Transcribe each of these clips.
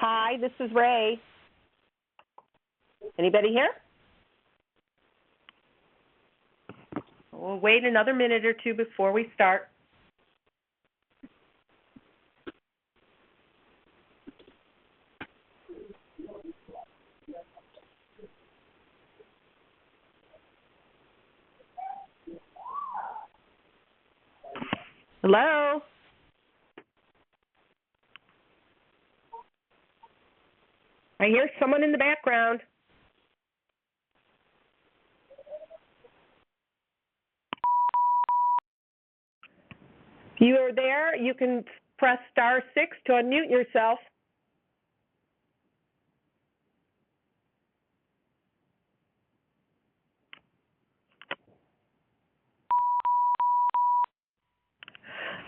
Hi, this is Ray. Anybody here? We'll wait another minute or two before we start. Hello? I hear someone in the background. If you are there, you can press *6 to unmute yourself.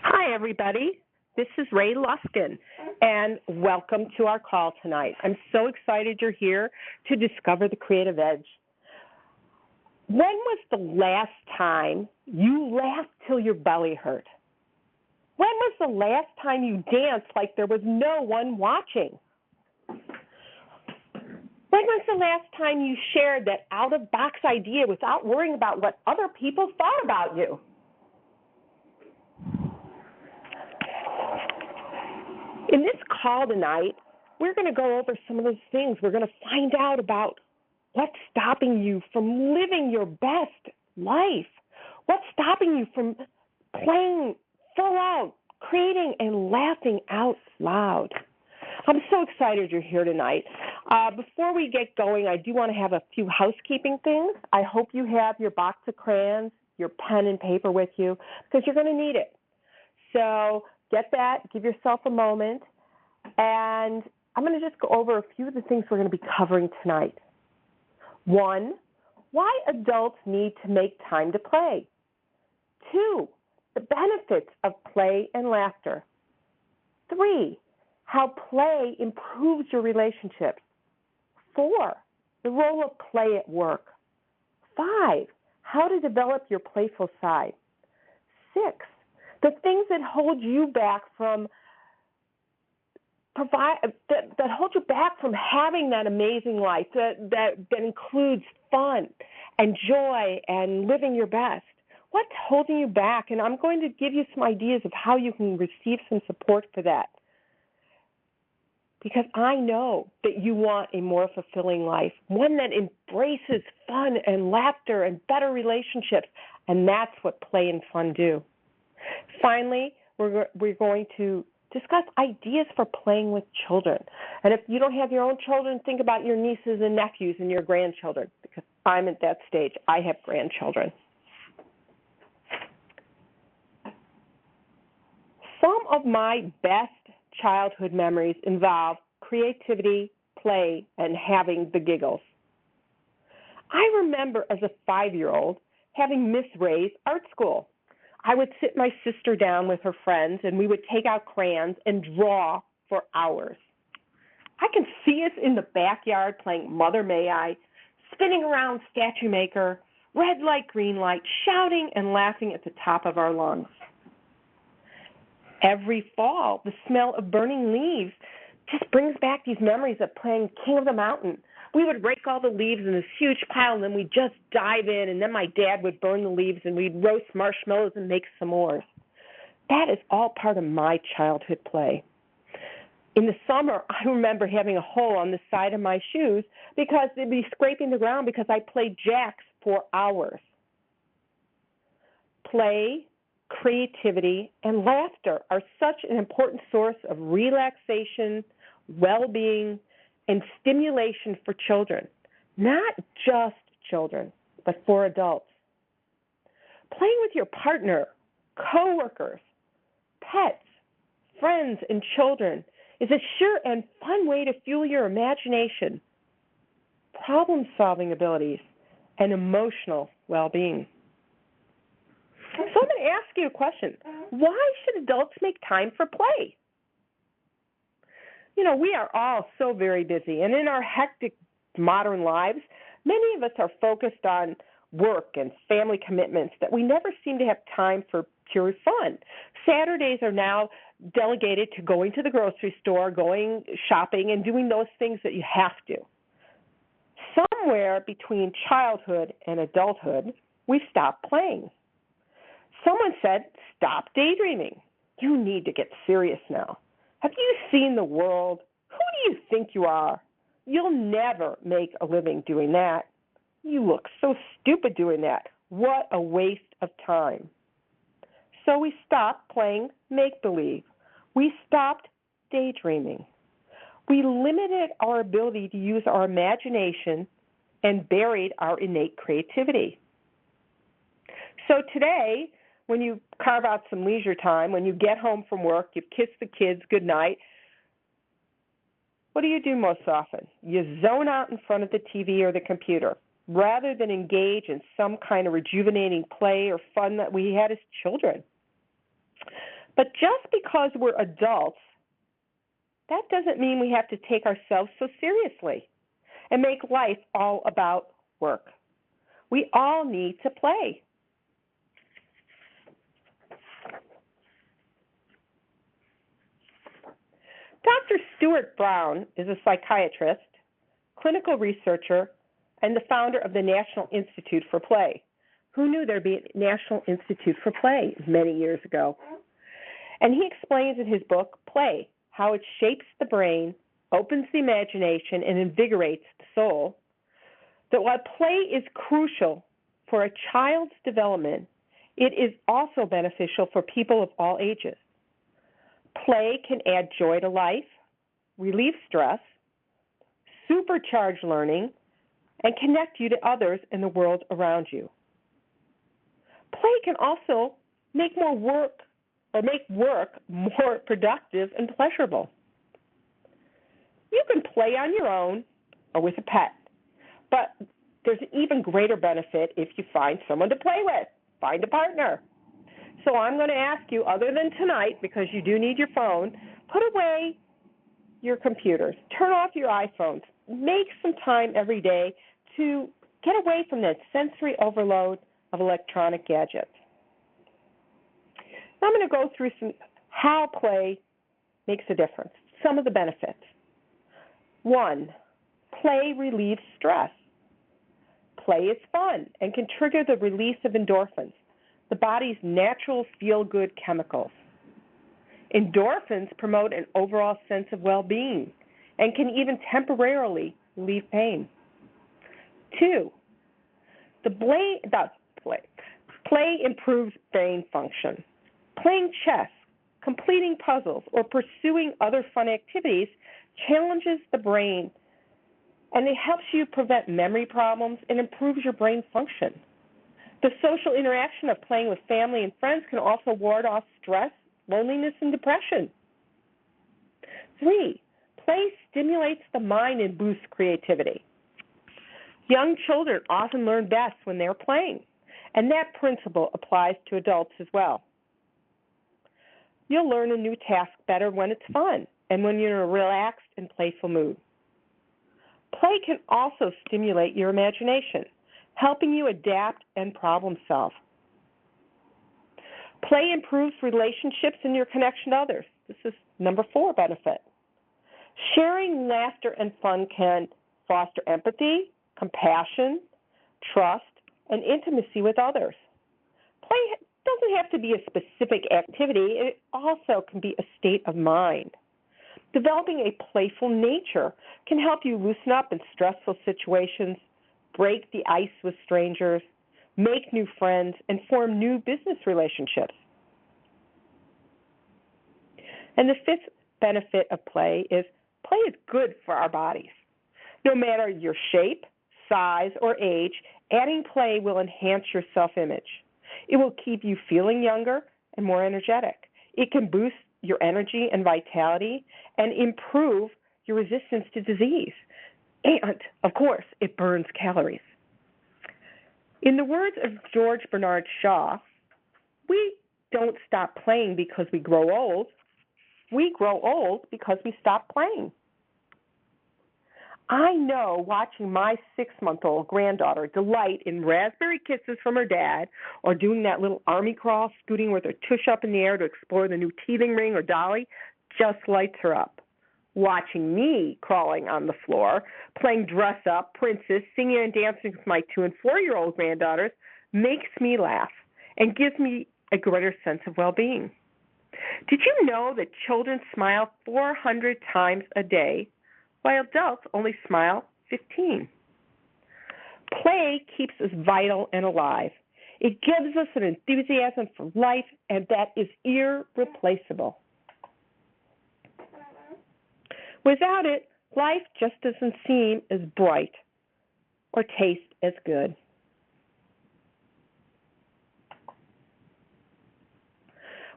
Hi, everybody. This is Ray Luskin, and welcome to our call tonight. I'm so excited you're here to discover the creative edge. When was the last time you laughed till your belly hurt? When was the last time you danced like there was no one watching? When was the last time you shared that out-of-box idea without worrying about what other people thought about you? In this call tonight, we're going to go over some of those things. We're going to find out about what's stopping you from living your best life. What's stopping you from playing full out, creating and laughing out loud. I'm so excited you're here tonight. Before we get going, I do want to have a few housekeeping things. I hope you have your box of crayons, your pen and paper with you, because you're going to need it. So get that, give yourself a moment, and I'm going to just go over a few of the things we're going to be covering tonight. 1, why adults need to make time to play. 2, the benefits of play and laughter. 3, how play improves your relationships. 4, the role of play at work. 5, how to develop your playful side. 6, the things that hold you back from that hold you back from having that amazing life that includes fun and joy and living your best. What's holding you back? And I'm going to give you some ideas of how you can receive some support for that. Because I know that you want a more fulfilling life, one that embraces fun and laughter and better relationships, and that's what play and fun do. Finally, we're going to discuss ideas for playing with children. And if you don't have your own children, think about your nieces and nephews and your grandchildren, because I'm at that stage. I have grandchildren. Some of my best childhood memories involve creativity, play, and having the giggles. I remember as a 5-year-old having Miss Ray's art school. I would sit my sister down with her friends, and we would take out crayons and draw for hours. I can see us in the backyard playing Mother May I, spinning around Statue Maker, red light, green light, shouting and laughing at the top of our lungs. Every fall, the smell of burning leaves just brings back these memories of playing King of the Mountain. We would rake all the leaves in this huge pile, and then we'd just dive in, and then my dad would burn the leaves, and we'd roast marshmallows and make s'mores. That is all part of my childhood play. In the summer, I remember having a hole on the side of my shoes because they'd be scraping the ground because I played jacks for hours. Play, creativity, and laughter are such an important source of relaxation, well-being, and stimulation for children, not just children, but for adults. Playing with your partner, coworkers, pets, friends, and children is a sure and fun way to fuel your imagination, problem-solving abilities, and emotional well-being. So I'm going to ask you a question. Why should adults make time for play? You know, we are all so very busy, and in our hectic modern lives, many of us are focused on work and family commitments that we never seem to have time for pure fun. Saturdays are now delegated to going to the grocery store, going shopping, and doing those things that you have to. Somewhere between childhood and adulthood, we stopped playing. Someone said, stop daydreaming. You need to get serious now. Have you seen the world? Who do you think you are? You'll never make a living doing that. You look so stupid doing that. What a waste of time. So we stopped playing make-believe. We stopped daydreaming. We limited our ability to use our imagination and buried our innate creativity. So today, when you carve out some leisure time, when you get home from work, you kiss the kids goodnight, what do you do most often? You zone out in front of the TV or the computer rather than engage in some kind of rejuvenating play or fun that we had as children. But just because we're adults, that doesn't mean we have to take ourselves so seriously and make life all about work. We all need to play. Dr. Stuart Brown is a psychiatrist, clinical researcher, and the founder of the National Institute for Play. Who knew there'd be a National Institute for Play many years ago? And he explains in his book, Play, how it shapes the brain, opens the imagination, and invigorates the soul, that while play is crucial for a child's development, it is also beneficial for people of all ages. Play can add joy to life, relieve stress, supercharge learning, and connect you to others in the world around you. Play can also make work more productive and pleasurable. You can play on your own or with a pet, but there's an even greater benefit if you find someone to play with. Find a partner. So I'm going to ask you, other than tonight, because you do need your phone, put away your computers. Turn off your iPhones. Make some time every day to get away from that sensory overload of electronic gadgets. Now I'm going to go through how play makes a difference, some of the benefits. 1, play relieves stress. Play is fun and can trigger the release of endorphins, the body's natural feel-good chemicals. Endorphins promote an overall sense of well-being and can even temporarily relieve pain. 2, play improves brain function. Playing chess, completing puzzles, or pursuing other fun activities challenges the brain, and it helps you prevent memory problems and improves your brain function. The social interaction of playing with family and friends can also ward off stress, loneliness, and depression. 3, play stimulates the mind and boosts creativity. Young children often learn best when they're playing, and that principle applies to adults as well. You'll learn a new task better when it's fun and when you're in a relaxed and playful mood. Play can also stimulate your imagination, helping you adapt and problem solve. Play improves relationships and your connection to others. This is number 4 benefit. Sharing laughter and fun can foster empathy, compassion, trust, and intimacy with others. Play doesn't have to be a specific activity. It also can be a state of mind. Developing a playful nature can help you loosen up in stressful situations, break the ice with strangers, make new friends, and form new business relationships. And the 5th benefit of play is good for our bodies. No matter your shape, size, or age, adding play will enhance your self-image. It will keep you feeling younger and more energetic. It can boost your energy and vitality and improve your resistance to disease. And, of course, it burns calories. In the words of George Bernard Shaw, we don't stop playing because we grow old. We grow old because we stop playing. I know watching my 6-month-old granddaughter delight in raspberry kisses from her dad or doing that little army crawl, scooting with her tush up in the air to explore the new teething ring or dolly, just lights her up. Watching me crawling on the floor, playing dress up, princess, singing and dancing with my 2- and 4-year-old granddaughters makes me laugh and gives me a greater sense of well-being. Did you know that children smile 400 times a day, while adults only smile 15? Play keeps us vital and alive. It gives us an enthusiasm for life, and that is irreplaceable. Without it, life just doesn't seem as bright or taste as good.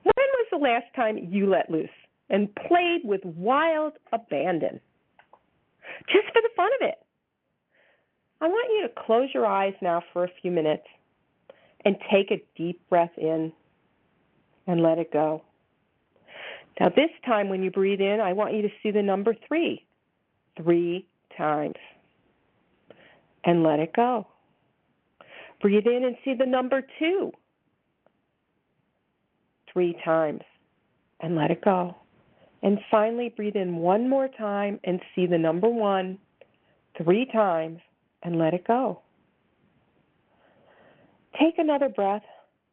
When was the last time you let loose and played with wild abandon? Just for the fun of it. I want you to close your eyes now for a few minutes and take a deep breath in and let it go. Now this time when you breathe in, I want you to see the number 3 times and let it go. Breathe in and see the number 2 3 times and let it go. And finally breathe in one more time and see the number 1 3 times and let it go. Take another breath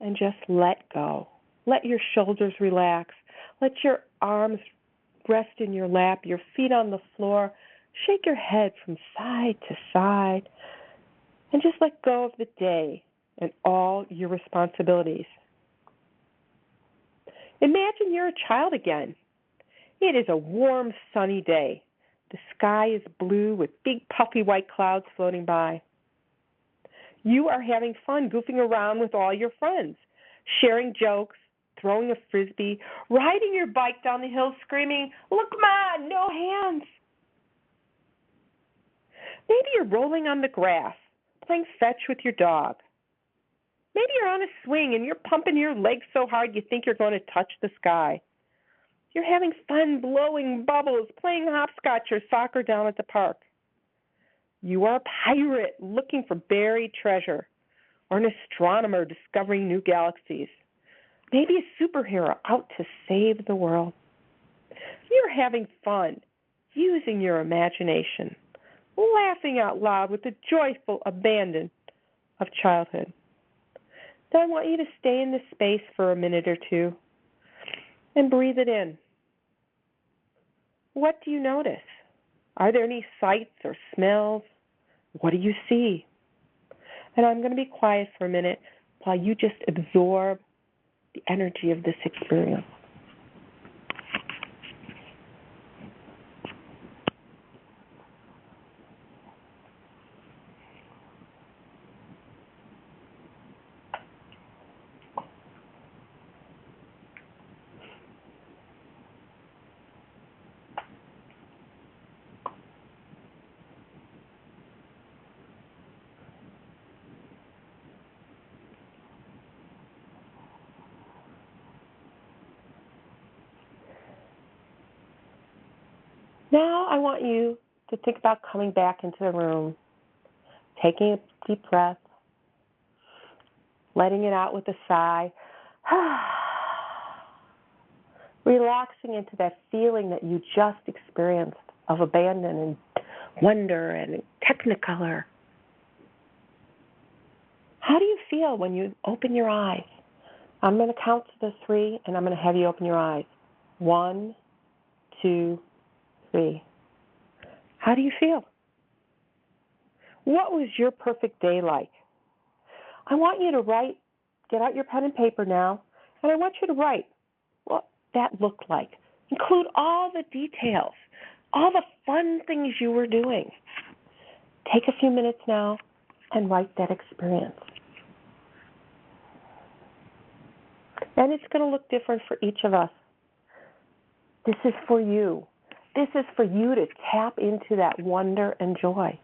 and just let go. Let your shoulders relax. Let your arms rest in your lap, your feet on the floor. Shake your head from side to side and just let go of the day and all your responsibilities. Imagine you're a child again. It is a warm, sunny day. The sky is blue with big, puffy white clouds floating by. You are having fun goofing around with all your friends, sharing jokes, throwing a frisbee, riding your bike down the hill screaming, "Look, Ma, no hands!" Maybe you're rolling on the grass, playing fetch with your dog. Maybe you're on a swing and you're pumping your legs so hard you think you're going to touch the sky. You're having fun blowing bubbles, playing hopscotch or soccer down at the park. You are a pirate looking for buried treasure, or an astronomer discovering new galaxies. Maybe a superhero out to save the world. You're having fun, using your imagination, laughing out loud with the joyful abandon of childhood. Then I want you to stay in this space for a minute or two and breathe it in. What do you notice? Are there any sights or smells? What do you see? And I'm going to be quiet for a minute while you just absorb the energy of this experience. Now I want you to think about coming back into the room, taking a deep breath, letting it out with a sigh, relaxing into that feeling that you just experienced of abandon and wonder and technicolor. How do you feel when you open your eyes? I'm going to count to the 3, and I'm going to have you open your eyes. 1, 2, 3. How do you feel? What was your perfect day like? I want you to write, get out your pen and paper now, and I want you to write what that looked like. Include all the details, all the fun things you were doing. Take a few minutes now and write that experience. And it's going to look different for each of us. This is for you. This is for you to tap into that wonder and joy.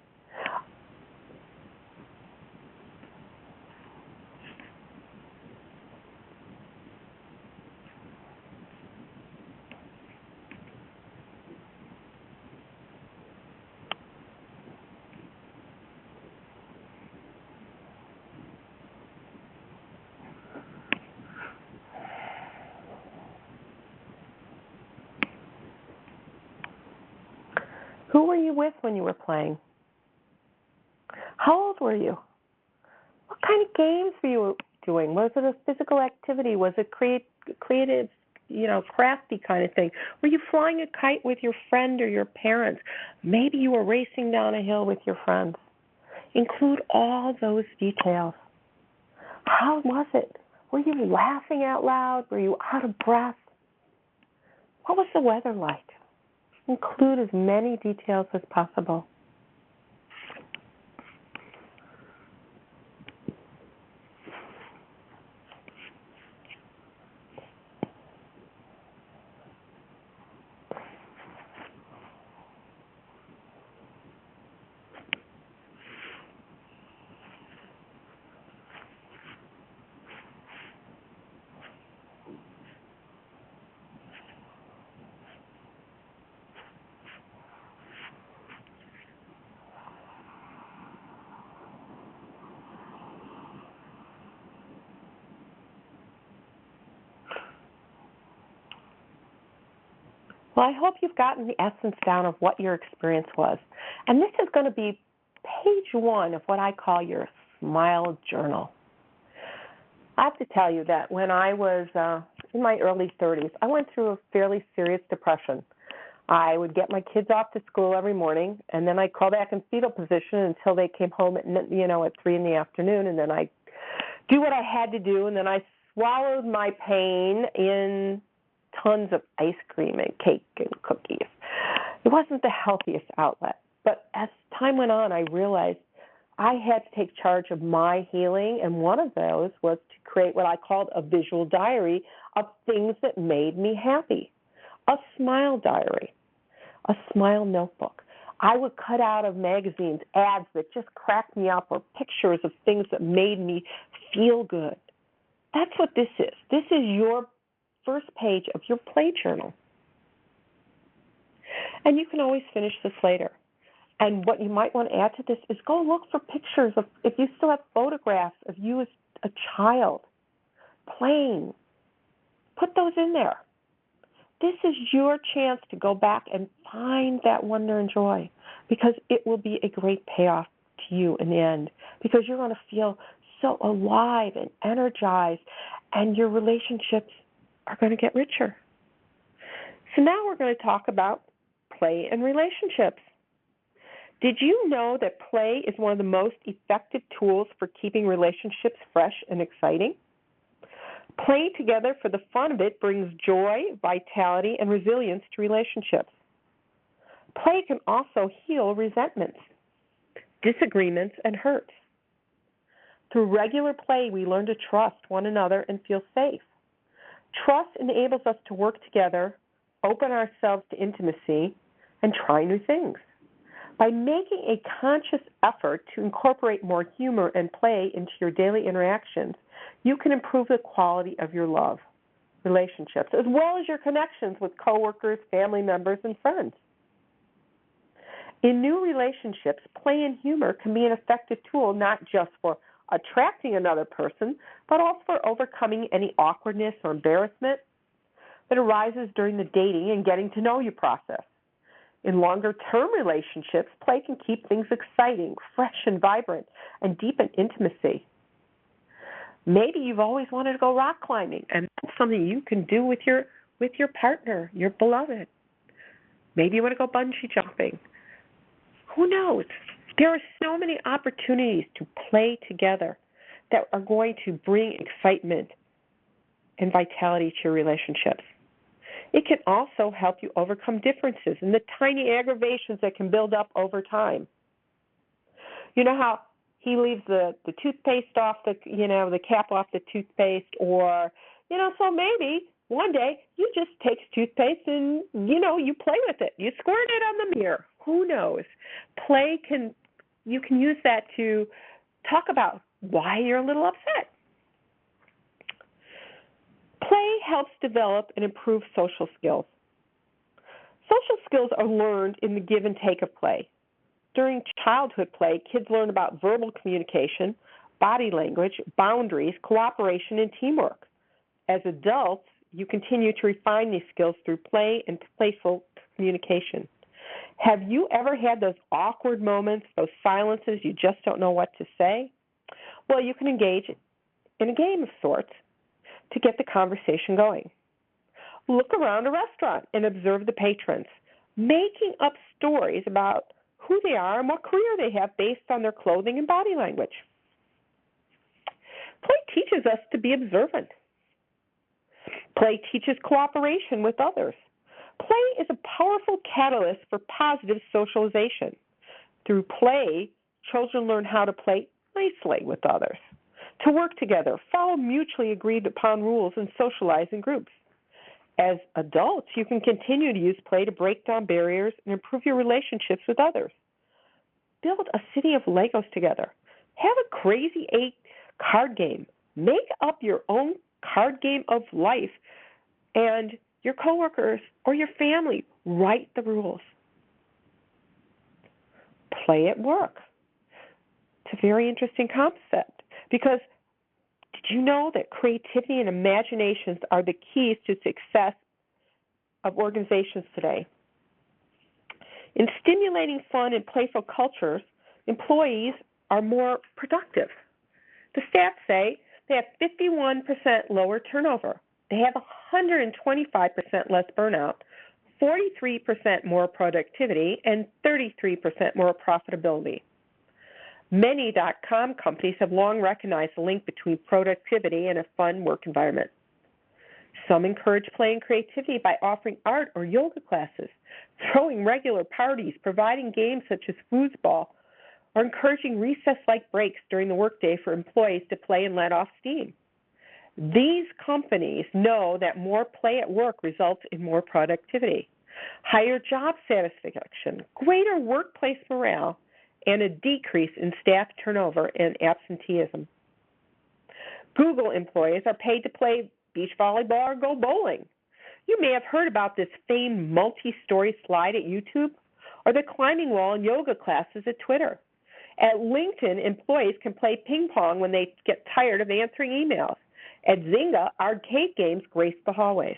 Who were you with when you were playing? How old were you? What kind of games were you doing? Was it a physical activity? Was it creative, crafty kind of thing? Were you flying a kite with your friend or your parents? Maybe you were racing down a hill with your friends. Include all those details. How was it? Were you laughing out loud? Were you out of breath? What was the weather like? Include as many details as possible. Well, I hope you've gotten the essence down of what your experience was. And this is going to be page 1 of what I call your smile journal. I have to tell you that when I was in my early 30s, I went through a fairly serious depression. I would get my kids off to school every morning, and then I'd crawl back in fetal position until they came home at 3 in the afternoon, and then I'd do what I had to do, and then I swallowed my pain in tons of ice cream and cake and cookies. It wasn't the healthiest outlet, but as time went on, I realized I had to take charge of my healing, and one of those was to create what I called a visual diary of things that made me happy, a smile diary, a smile notebook. I would cut out of magazines ads that just cracked me up or pictures of things that made me feel good. That's what this is. This is your first page of your play journal. And you can always finish this later. And what you might want to add to this is go look for pictures of, if you still have photographs of you as a child playing, put those in there. This is your chance to go back and find that wonder and joy, because it will be a great payoff to you in the end, because you're going to feel so alive and energized, and your relationships are going to get richer. So now we're going to talk about play and relationships. Did you know that play is one of the most effective tools for keeping relationships fresh and exciting? Playing together for the fun of it brings joy, vitality, and resilience to relationships. Play can also heal resentments, disagreements, and hurts. Through regular play, we learn to trust one another and feel safe. Trust enables us to work together, open ourselves to intimacy, and try new things. By making a conscious effort to incorporate more humor and play into your daily interactions, you can improve the quality of your love relationships, as well as your connections with coworkers, family members, and friends. In new relationships, play and humor can be an effective tool not just for attracting another person, but also for overcoming any awkwardness or embarrassment that arises during the dating and getting to know you process. In longer-term relationships, play can keep things exciting, fresh and vibrant, and deepen intimacy. Maybe you've always wanted to go rock climbing, and that's something you can do with your partner, your beloved. Maybe you want to go bungee jumping. Who knows? There are so many opportunities to play together that are going to bring excitement and vitality to your relationships. It can also help you overcome differences and the tiny aggravations that can build up over time. You know how he leaves the toothpaste off the cap off the toothpaste, or, so maybe one day you just take toothpaste and, you play with it. You squirt it on the mirror. Who knows? You can use that to talk about why you're a little upset. Play helps develop and improve social skills. Social skills are learned in the give and take of play. During childhood play, kids learn about verbal communication, body language, boundaries, cooperation, and teamwork. As adults, you continue to refine these skills through play and playful communication. Have you ever had those awkward moments, those silences you just don't know what to say? Well, you can engage in a game of sorts to get the conversation going. Look around a restaurant and observe the patrons, making up stories about who they are and what career they have based on their clothing and body language. Play teaches us to be observant. Play teaches cooperation with others. Play is a powerful catalyst for positive socialization. Through play, children learn how to play nicely with others, to work together, follow mutually agreed upon rules, and socialize in groups. As adults, you can continue to use play to break down barriers and improve your relationships with others. Build a city of Legos together. Have a crazy 8 card game. Make up your own card game of life, and your coworkers or your family write the rules. Play at work. It's a very interesting concept because did you know that creativity and imaginations are the keys to success of organizations today? In stimulating fun and playful cultures, employees are more productive. The stats say they have 51% lower turnover. They have 125% less burnout, 43% more productivity, and 33% more profitability. Many .com companies have long recognized the link between productivity and a fun work environment. Some encourage play and creativity by offering art or yoga classes, throwing regular parties, providing games such as foosball, or encouraging recess-like breaks during the workday for employees to play and let off steam. These companies know that more play at work results in more productivity, higher job satisfaction, greater workplace morale, and a decrease in staff turnover and absenteeism. Google employees are paid to play beach volleyball or go bowling. You may have heard about this famed multi-story slide at YouTube or the climbing wall and yoga classes at Twitter. At LinkedIn, employees can play ping pong when they get tired of answering emails. At Zynga, arcade games grace the hallways.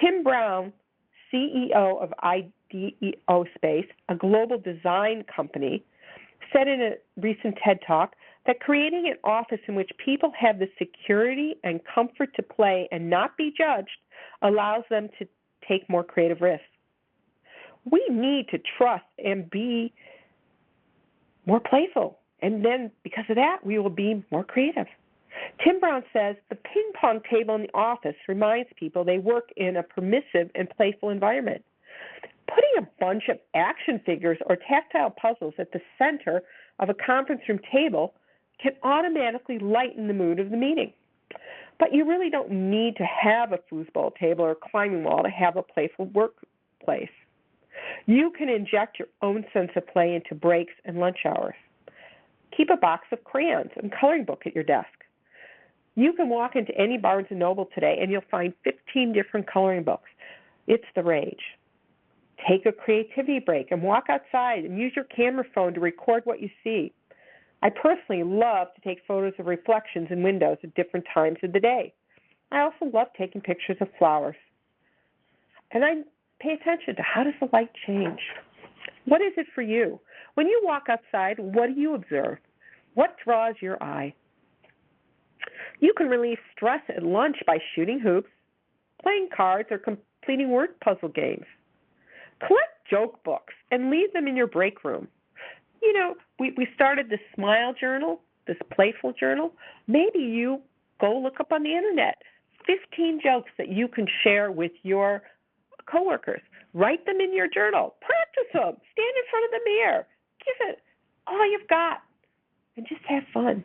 Tim Brown, CEO of IDEO Space, a global design company, said in a recent TED Talk that creating an office in which people have the security and comfort to play and not be judged allows them to take more creative risks. We need to trust and be more playful, and then because of that, we will be more creative. Tim Brown says the ping pong table in the office reminds people they work in a permissive and playful environment. Putting a bunch of action figures or tactile puzzles at the center of a conference room table can automatically lighten the mood of the meeting. But you really don't need to have a foosball table or climbing wall to have a playful workplace. You can inject your own sense of play into breaks and lunch hours. Keep a box of crayons and coloring book at your desk. You can walk into any Barnes & Noble today and you'll find 15 different coloring books. It's the rage. Take a creativity break and walk outside and use your camera phone to record what you see. I personally love to take photos of reflections in windows at different times of the day. I also love taking pictures of flowers. And I pay attention to how does the light change? What is it for you? When you walk outside, what do you observe? What draws your eye? You can relieve stress at lunch by shooting hoops, playing cards, or completing word puzzle games. Collect joke books and leave them in your break room. You know, we started this smile journal, this playful journal. Maybe you go look up on the internet 15 jokes that you can share with your coworkers. Write them in your journal. Practice them. Stand in front of the mirror. Give it all you've got and just have fun.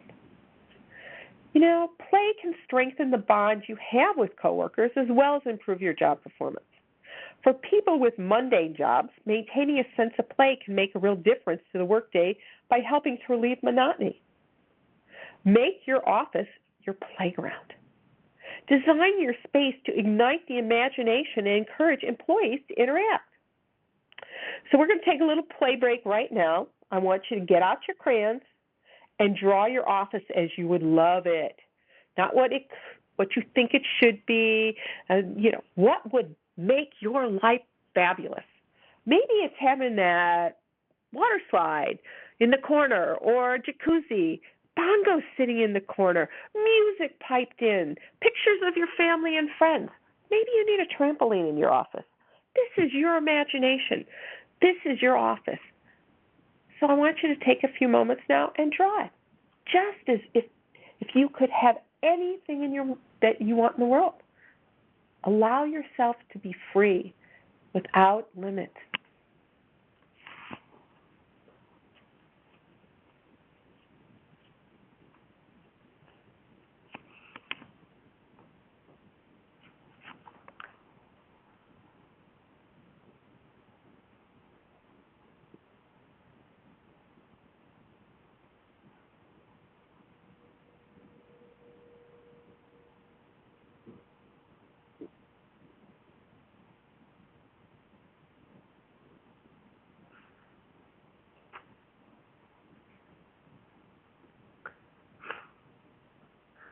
You know, play can strengthen the bonds you have with coworkers as well as improve your job performance. For people with mundane jobs, maintaining a sense of play can make a real difference to the workday by helping to relieve monotony. Make your office your playground. Design your space to ignite the imagination and encourage employees to interact. So we're going to take a little play break right now. I want you to get out your crayons and draw your office as you would love it. Not what you think it should be. What would make your life fabulous. Maybe it's having that water slide in the corner or a jacuzzi, bongos sitting in the corner, music piped in, pictures of your family and friends. Maybe you need a trampoline in your office. This is your imagination. This is your office. So I want you to take a few moments now and draw it, just as if you could have anything that you want in the world. Allow yourself to be free without limits.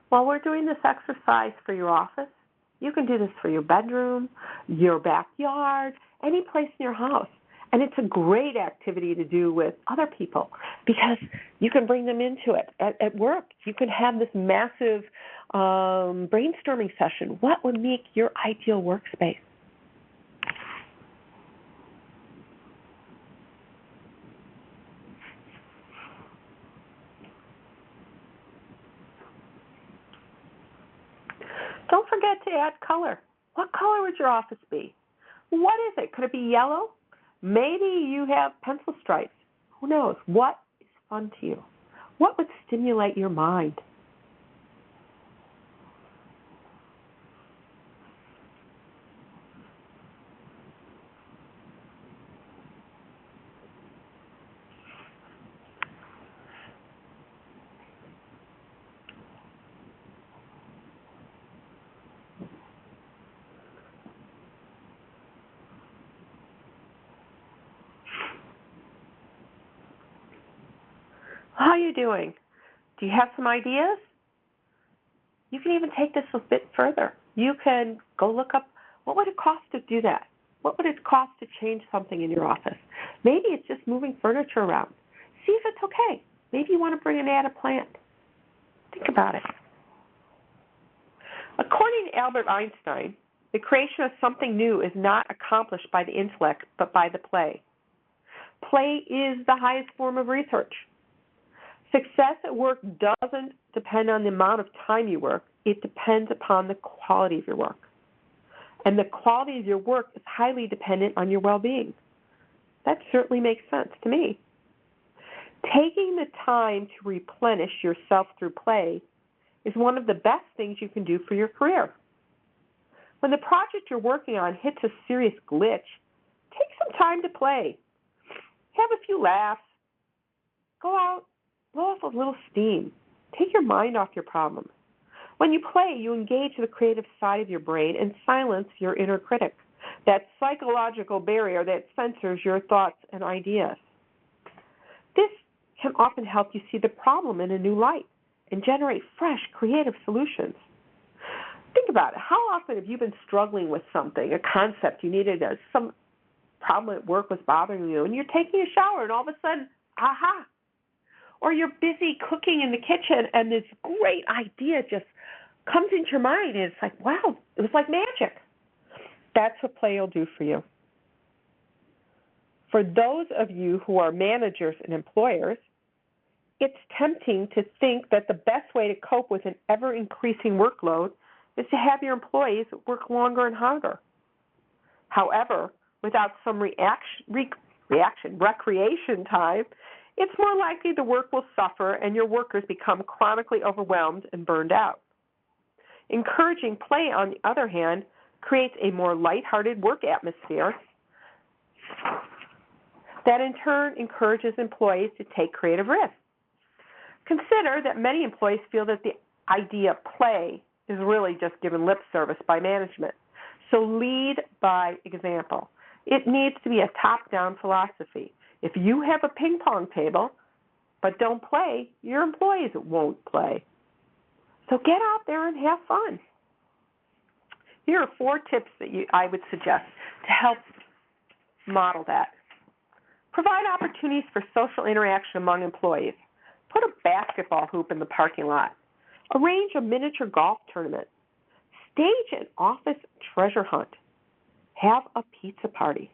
While we're doing this exercise for your office, you can do this for your bedroom, your backyard, any place in your house. And it's a great activity to do with other people because you can bring them into it. At work, you can have this massive brainstorming session. What would make your ideal workspace? Don't forget to add color. What color would your office be? What is it? Could it be yellow? Maybe you have pencil stripes. Who knows? What is fun to you? What would stimulate your mind? How are you doing? Do you have some ideas? You can even take this a bit further. You can go look up what would it cost to do that? What would it cost to change something in your office? Maybe it's just moving furniture around. See if it's okay. Maybe you want to bring and add a plant. Think about it. According to Albert Einstein, the creation of something new is not accomplished by the intellect, but by the play. Play is the highest form of research. Success at work doesn't depend on the amount of time you work. It depends upon the quality of your work. And the quality of your work is highly dependent on your well-being. That certainly makes sense to me. Taking the time to replenish yourself through play is one of the best things you can do for your career. When the project you're working on hits a serious glitch, take some time to play. Have a few laughs. Go out. Blow off a little steam. Take your mind off your problems. When you play, you engage the creative side of your brain and silence your inner critic, that psychological barrier that censors your thoughts and ideas. This can often help you see the problem in a new light and generate fresh, creative solutions. Think about it. How often have you been struggling with something, a concept you needed, some problem at work was bothering you, and you're taking a shower, and all of a sudden, aha! Or you're busy cooking in the kitchen and this great idea just comes into your mind and it's like, wow, it was like magic. That's what play will do for you. For those of you who are managers and employers, it's tempting to think that the best way to cope with an ever-increasing workload is to have your employees work longer and harder. However, without some recreation time, it's more likely the work will suffer and your workers become chronically overwhelmed and burned out. Encouraging play, on the other hand, creates a more lighthearted work atmosphere that in turn encourages employees to take creative risks. Consider that many employees feel that the idea of play is really just given lip service by management. So lead by example. It needs to be a top-down philosophy. If you have a ping pong table but don't play, your employees won't play. So get out there and have fun. Here are 4 tips that I would suggest to help model that. Provide opportunities for social interaction among employees. Put a basketball hoop in the parking lot. Arrange a miniature golf tournament. Stage an office treasure hunt. Have a pizza party.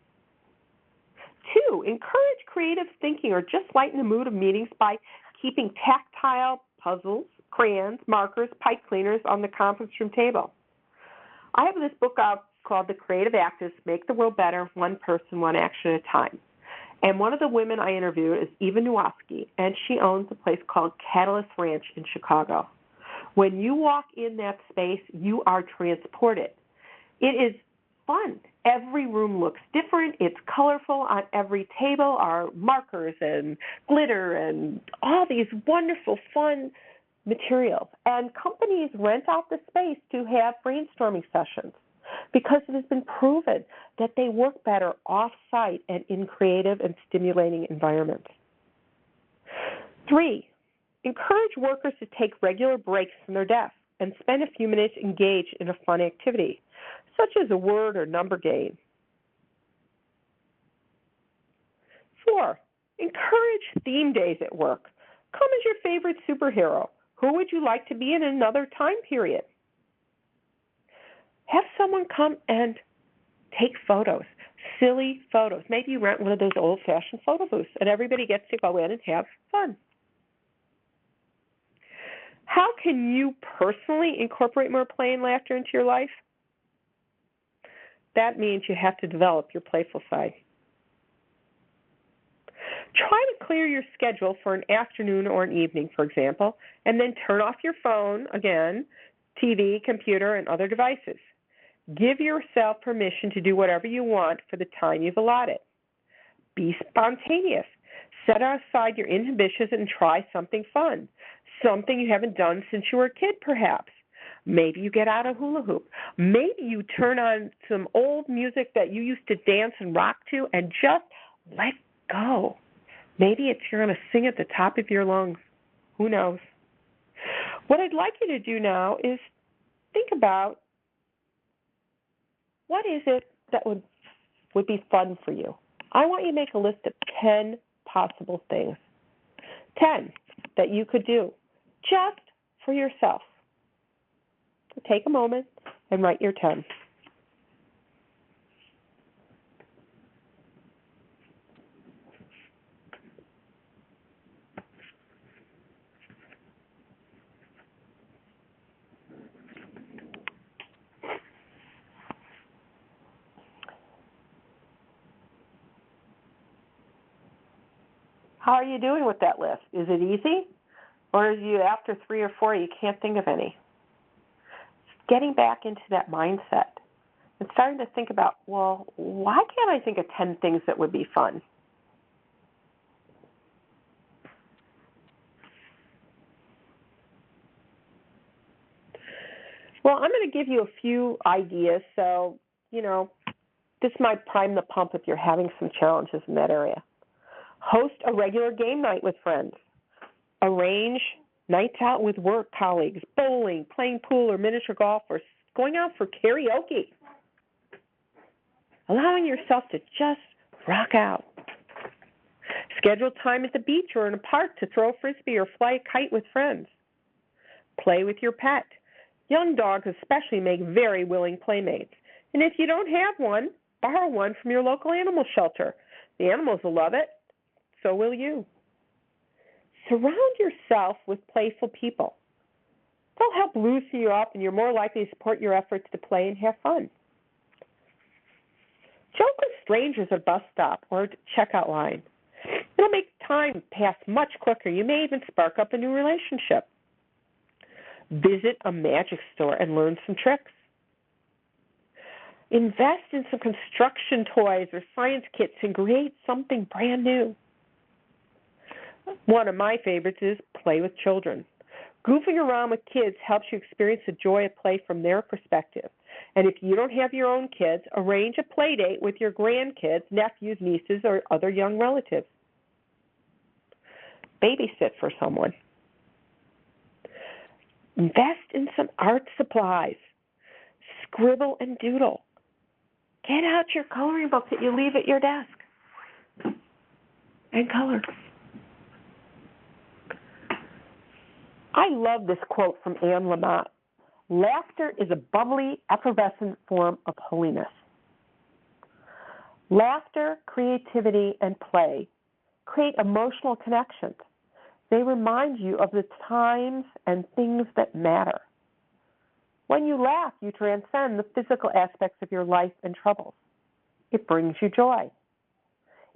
2, encourage creative thinking or just lighten the mood of meetings by keeping tactile puzzles, crayons, markers, pipe cleaners on the conference room table. I have this book out called The Creative Actives, Make the World Better, One Person, One Action at a Time. And one of the women I interviewed is Eva Nowosky, and she owns a place called Catalyst Ranch in Chicago. When you walk in that space, you are transported. It is fun. Every room looks different. It's colorful. On every table are markers and glitter and all these wonderful, fun materials. And companies rent out the space to have brainstorming sessions because it has been proven that they work better off-site and in creative and stimulating environments. 3, encourage workers to take regular breaks from their desks and spend a few minutes engaged in a fun activity, such as a word or number game. 4, encourage theme days at work. Come as your favorite superhero. Who would you like to be in another time period? Have someone come and take photos, silly photos. Maybe you rent one of those old-fashioned photo booths, and everybody gets to go in and have fun. How can you personally incorporate more play and laughter into your life? That means you have to develop your playful side. Try to clear your schedule for an afternoon or an evening, for example, and then turn off your phone, again, TV, computer, and other devices. Give yourself permission to do whatever you want for the time you've allotted. Be spontaneous. Set aside your inhibitions and try something fun, something you haven't done since you were a kid, perhaps. Maybe you get out a hula hoop. Maybe you turn on some old music that you used to dance and rock to and just let go. Maybe it's you're going to sing at the top of your lungs. Who knows? What I'd like you to do now is think about what is it that would be fun for you. I want you to make a list of 10 possible things. 10 that you could do just for yourself. So take a moment and write your 10. How are you doing with that list? Is it easy? Or is you after 3 or 4 you can't think of any? Getting back into that mindset and starting to think about, well, why can't I think of 10 things that would be fun? Well, I'm going to give you a few ideas. So, this might prime the pump if you're having some challenges in that area. Host a regular game night with friends. Arrange nights out with work colleagues, bowling, playing pool or miniature golf, or going out for karaoke. Allowing yourself to just rock out. Schedule time at the beach or in a park to throw a frisbee or fly a kite with friends. Play with your pet. Young dogs especially make very willing playmates. And if you don't have one, borrow one from your local animal shelter. The animals will love it. So will you. Surround yourself with playful people. They'll help loosen you up, and you're more likely to support your efforts to play and have fun. Joke with strangers at a bus stop or at the checkout line. It'll make time pass much quicker. You may even spark up a new relationship. Visit a magic store and learn some tricks. Invest in some construction toys or science kits and create something brand new. One of my favorites is play with children. Goofing around with kids helps you experience the joy of play from their perspective. And if you don't have your own kids, arrange a play date with your grandkids, nephews, nieces, or other young relatives. Babysit for someone. Invest in some art supplies. Scribble and doodle. Get out your coloring book that you leave at your desk and color. I love this quote from Anne Lamott. Laughter is a bubbly, effervescent form of holiness. Laughter, creativity, and play create emotional connections. They remind you of the times and things that matter. When you laugh, you transcend the physical aspects of your life and troubles. It brings you joy.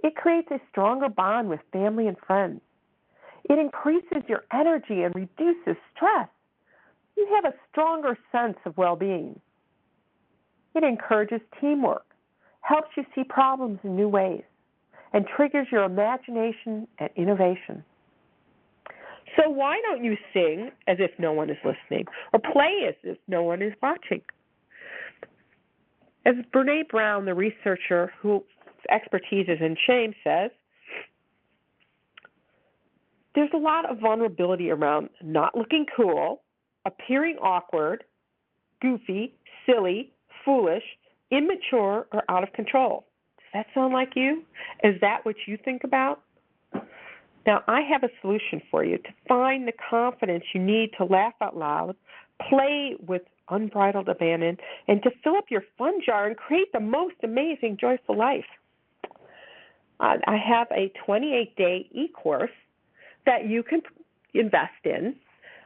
It creates a stronger bond with family and friends. It increases your energy and reduces stress. You have a stronger sense of well-being. It encourages teamwork, helps you see problems in new ways, and triggers your imagination and innovation. So why don't you sing as if no one is listening, or play as if no one is watching? As Brene Brown, the researcher whose expertise is in shame, says, there's a lot of vulnerability around not looking cool, appearing awkward, goofy, silly, foolish, immature, or out of control. Does that sound like you? Is that what you think about? Now, I have a solution for you to find the confidence you need to laugh out loud, play with unbridled abandon, and to fill up your fun jar and create the most amazing, joyful life. I have a 28-day e-course that you can invest in.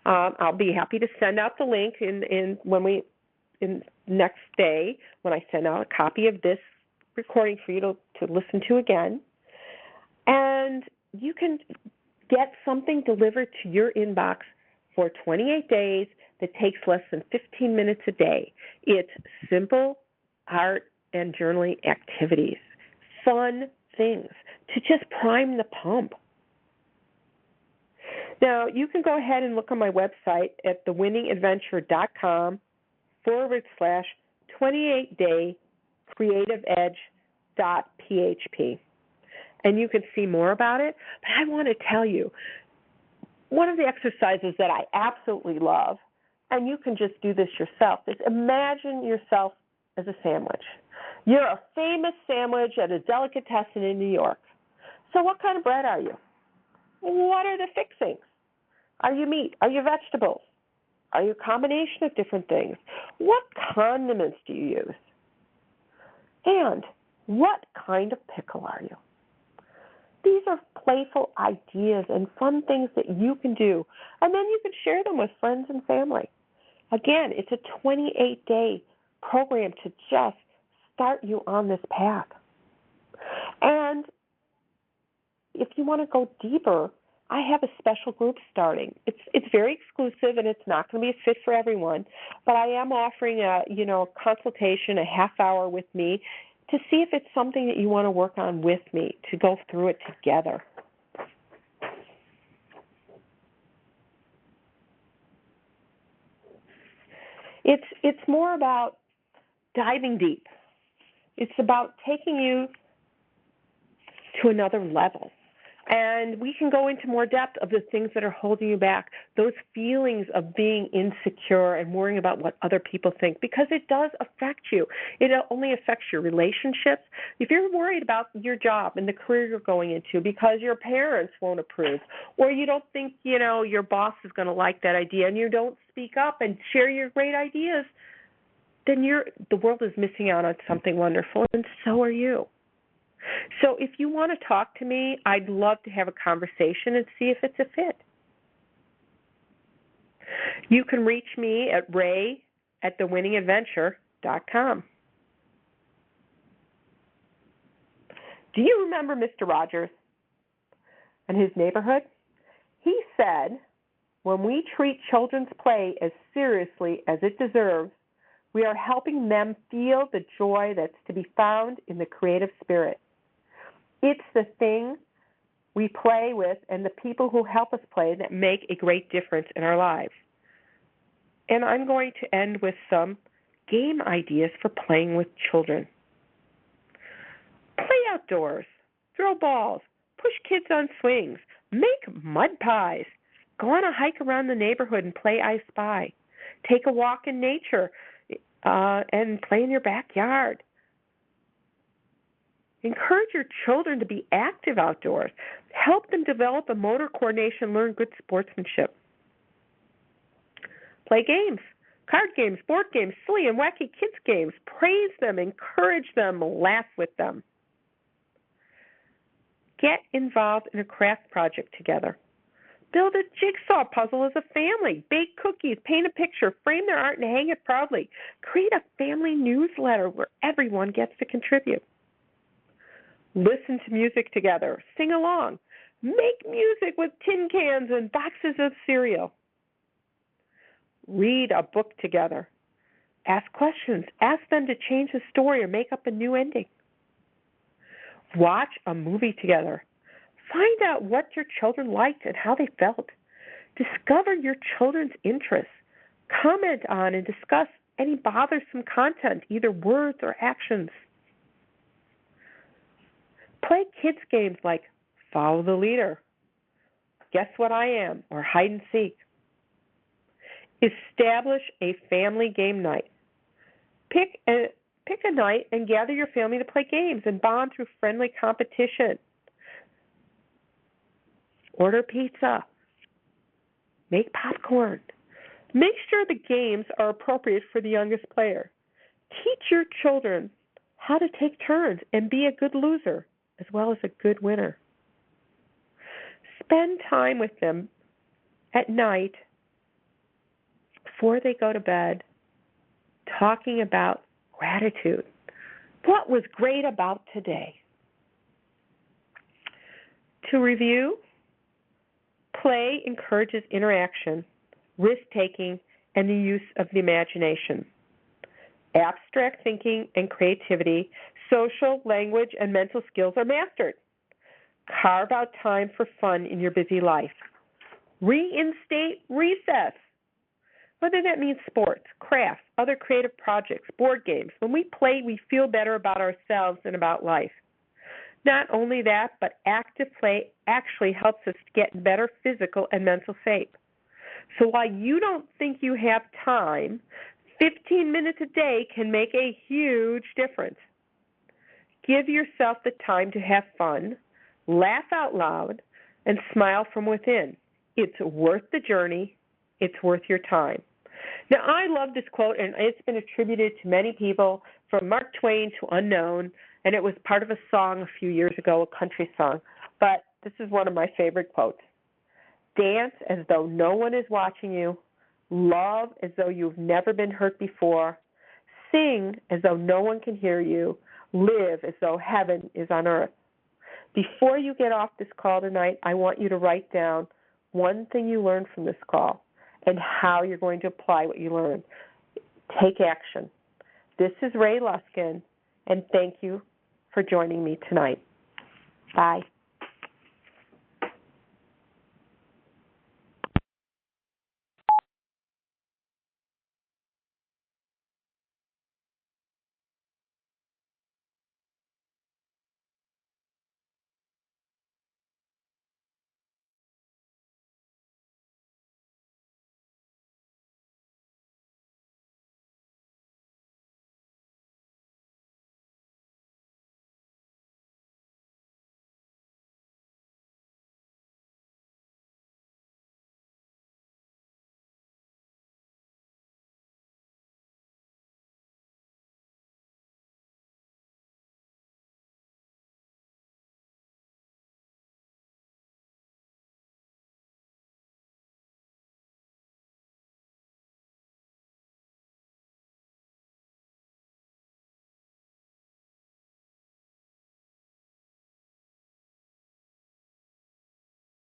I'll be happy to send out the link in next day when I send out a copy of this recording for you to listen to again. And you can get something delivered to your inbox for 28 days that takes less than 15 minutes a day. It's simple art and journaling activities, fun things to just prime the pump. Now, you can go ahead and look on my website at thewinningadventure.com/28day creativeedge.php. And you can see more about it. But I want to tell you, one of the exercises that I absolutely love, and you can just do this yourself, is imagine yourself as a sandwich. You're a famous sandwich at a delicatessen in New York. So what kind of bread are you? What are the fixings? Are you meat? Are you vegetables? Are you a combination of different things? What condiments do you use? And what kind of pickle are you? These are playful ideas and fun things that you can do, and then you can share them with friends and family. Again, it's a 28-day program to just start you on this path. And if you want to go deeper, I have a special group starting. It's very exclusive, and it's not going to be a fit for everyone, but I am offering a consultation, a half hour with me, to see if it's something that you want to work on with me, to go through it together. It's more about diving deep. It's about taking you to another level. And we can go into more depth of the things that are holding you back, those feelings of being insecure and worrying about what other people think, because it does affect you. It only affects your relationships. If you're worried about your job and the career you're going into because your parents won't approve, or you don't think, your boss is going to like that idea, and you don't speak up and share your great ideas, then the world is missing out on something wonderful, and so are you. So if you want to talk to me, I'd love to have a conversation and see if it's a fit. You can reach me at ray@thewinningadventure.com. Do you remember Mr. Rogers and his neighborhood? He said, when we treat children's play as seriously as it deserves, we are helping them feel the joy that's to be found in the creative spirit. It's the thing we play with and the people who help us play that make a great difference in our lives. And I'm going to end with some game ideas for playing with children. Play outdoors, throw balls, push kids on swings, make mud pies, go on a hike around the neighborhood and play I Spy, take a walk in nature and play in your backyard. Encourage your children to be active outdoors. Help them develop a motor coordination, learn good sportsmanship. Play games, card games, board games, silly and wacky kids games. Praise them, encourage them, laugh with them. Get involved in a craft project together. Build a jigsaw puzzle as a family. Bake cookies, paint a picture, frame their art and hang it proudly. Create a family newsletter where everyone gets to contribute. Listen to music together. Sing along. Make music with tin cans and boxes of cereal. Read a book together. Ask questions. Ask them to change the story or make up a new ending. Watch a movie together. Find out what your children liked and how they felt. Discover your children's interests. Comment on and discuss any bothersome content, either words or actions. Play kids games like Follow the Leader, Guess What I Am, or Hide and Seek. Establish a family game night. Pick a night and gather your family to play games and bond through friendly competition. Order pizza. Make popcorn. Make sure the games are appropriate for the youngest player. Teach your children how to take turns and be a good loser as well as a good winner. Spend time with them at night before they go to bed talking about gratitude. What was great about today? To review, play encourages interaction, risk-taking, and the use of the imagination. Abstract thinking and creativity, social, language, and mental skills are mastered. Carve out time for fun in your busy life. Reinstate recess. Whether that means sports, crafts, other creative projects, board games. When we play, we feel better about ourselves and about life. Not only that, but active play actually helps us get in better physical and mental shape. So while you don't think you have time, 15 minutes a day can make a huge difference. Give yourself the time to have fun, laugh out loud, and smile from within. It's worth the journey. It's worth your time. Now, I love this quote, and it's been attributed to many people, from Mark Twain to unknown, and it was part of a song a few years ago, a country song. But this is one of my favorite quotes. Dance as though no one is watching you. Love as though you've never been hurt before. Sing as though no one can hear you. Live as though heaven is on earth. Before you get off this call tonight, I want you to write down one thing you learned from this call and how you're going to apply what you learned. Take action. This is Ray Luskin, and thank you for joining me tonight. Bye.